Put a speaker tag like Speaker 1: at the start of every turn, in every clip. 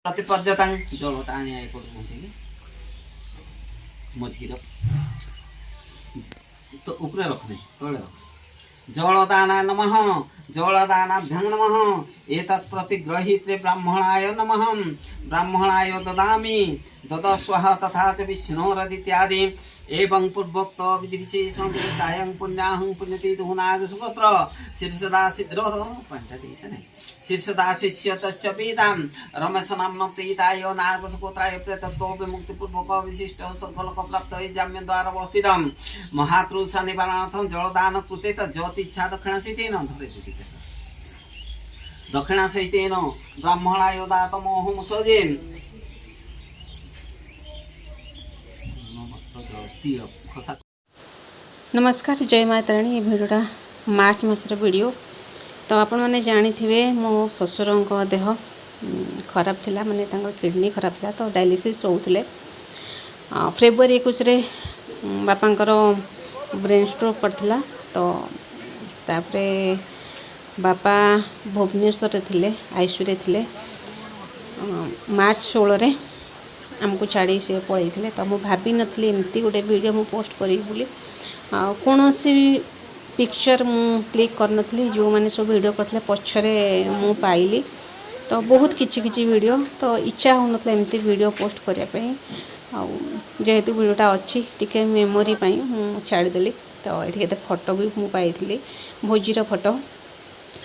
Speaker 1: प्रतिपद्यतां जलटा आनी एपट पहुँचे मजकी तो ऊपर रखने तले जलदाना नमः जलदानाभ्यं नमः एतत् प्रतिग्रहीत्रे ब्राह्मणाय नमः ब्राह्मणाय ददामि ददस्वः तथा च विष्णोरदित्यादि एवं पूर्वोक्त विधिविशेषं विशिष्टायं पुण्याहं पुण्यतीतुनाग सुपुत्र शीर्षदा सिद्रो पंचतीसने शीर्षदा शिष्य तस्य पीतां रमेश नाम प्रीताय नाग सुपुत्राय प्रेतत्व विमुक्तिपूर्वक विशिष्ट सर्वलोक प्राप्त जाम्य द्वारा अवस्थितं महातृषा निवारणार्थं जलदान कृते ज्योतिच्छा दक्षिणाशीतेन धरे दक्षिणाशीतेन ब्राह्मणाय दातमोहं सजेन
Speaker 2: नमस्कार जय माताराणी। ये भिडटा मार्च मासर वीडियो तो आपण मैंने जानी थे मो ससुर देह खराब थिला माने किडनी खराब था तो डायलिसिस होते फेब्रुआरी 21 बापांकर ब्रेन स्ट्रोक पड़ता तो तापरे बापा भुवनेश्वर थे आईसीयू थे मार्च 16 आमको छाड़ी सी पड़े तो मुझे भाभी नी एमती गोटे वीडियो मु पोस्ट करी बोली कौन सी पिक्चर मु क्लिक करनी जो मैंने सब वीडियो करते पछरे मु पाइली तो बहुत किछि वीडियो तो इच्छा हो ना एमती वीडियो पोस्ट करने जेहेतु वीडियोटा अच्छी टिके मेमोरी छाड़देली तो ये फोटो भी मु पाई भोजीर फोटो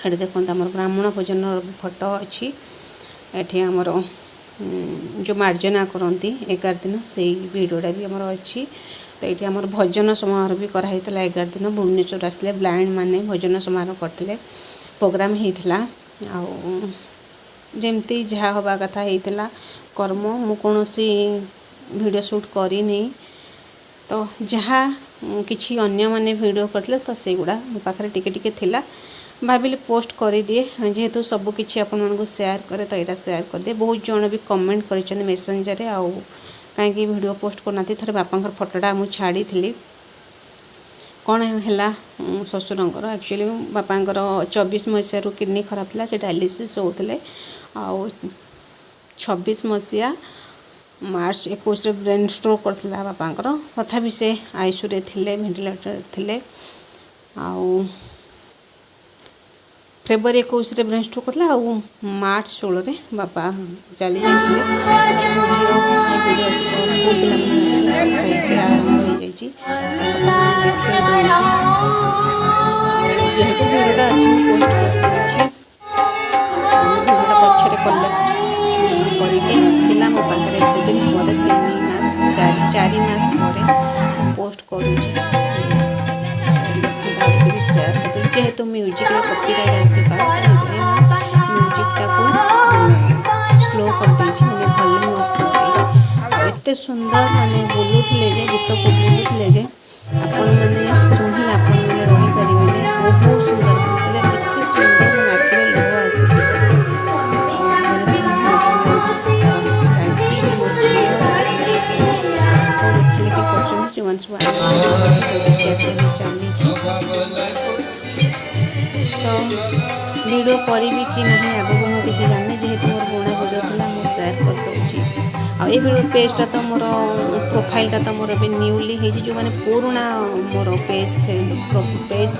Speaker 2: ये देखते आम ब्राह्मण भोजन फोटो अच्छी एठी आमर जो मार्जना करती 11 दिन से वीडियोटा भी आमर अच्छी तो ये आमर भजन समारोह भी कराई 11 दिन भुवनेश्वर आसते ब्लाइंड माने भजन समारोह करते प्रोग्राम होता जमती जहाँ हवा कथा होता कर्म मु कौन सी वीडियो शूट करनी तो जहाँ किसी अन्य माने वीडियो करते तो से गुड़ा मो पाखे टिके टिके थिला भाविले पोस्ट कर दिए जेहेतु सब किसी आपको शेयर करे तो यहाँ शेयर कर दिए बहुत जन भी कमेंट कर मेसेंजर आउ कहीं वीडियो पोस्ट करना थे बापा फोटोटा मुझे छाड़ी थी कौन है ससुरंर एक्चुअली बापांकर 24 मसीह किडनी खराब था से डायलिसिस होते आउ 26 मसीहा मार्च 21 ब्रेन स्ट्रोक करता बापांकर तथापि से आईसीयू थे वेंटिलेटर थे आउ फेब्रुआरी 21 ब्रेन स्ट्रोक करता आउ मार्च 16 बापा चली जेहेतु वीडियोटा अच्छी पोस्ट पछरे कले मो पाखे एत दिन पर 3 मास 4 मास पर पोस्ट कर जेहेतु म्यूजिक कॉपीराइट म्यूजिकटा को स्लो कर मैंने भल्यूम एत सुंदर माने बोलूले गीत को बोलूले आपण मैंने शुणी आपण मैंने रहीपर बहुत सुंदर बोलते एत सुंदर नाकरे तो वीडियो करी कि नहीं आगे को मुझे किसी जानी जेहेतु मोर पुराना वीडियो था मुझे शेयर कर दूसरी वीडियो पेजटा तो मोर प्रोफाइलटा तो मोर भी न्यूली है जो मैंने पुराना मोर पेज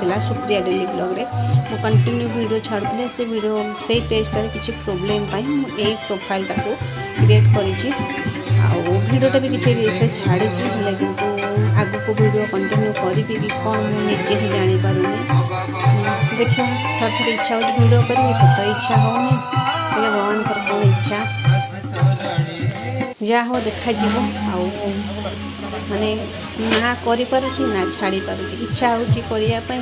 Speaker 2: था सुप्रिया डेली ब्लॉग रे मु कंटिन्यू वीडियो छाड़ुले से वीडियो से पेजटार किसी प्रोब्लेम यही प्रोफाइलटा को क्रिएट करी वीडियोटा भी किसी छाड़ी किंतु आग को वीडियो कंटिन्यू करी कि कौन मुझे ही जापर देखिए थर थर इच्छा हो वीडियो करी तो इच्छा होनी भगवान कौन इच्छा जहाँ हो देखा माने ना करी ना छाड़ी पारुची इच्छा होपाई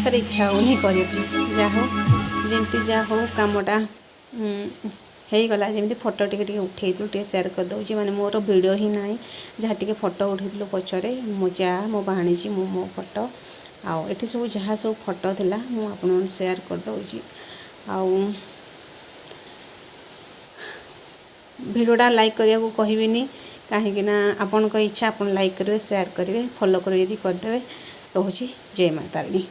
Speaker 2: पर इच्छा होनी कर जहाँ हो जमती जहाँ हो कमटा हो गला जमी फोटो टे उठेलु टे शेयर कर दूसरी माने मोर वीडियो ही ना जहाँ टे फोटो उठेलु पचरे मो जा मो भाणीजी मो फोटो आठी सब जहाँ सब फोटो थिला मु आपन शेयर कर दूसरी वीडियोटा लाइक करने को कहबिनी कहीं आपण इच्छा आप लाइक करेंगे शेयर करेंगे फॉलो करेंगे करदे रोची जय माता रानी।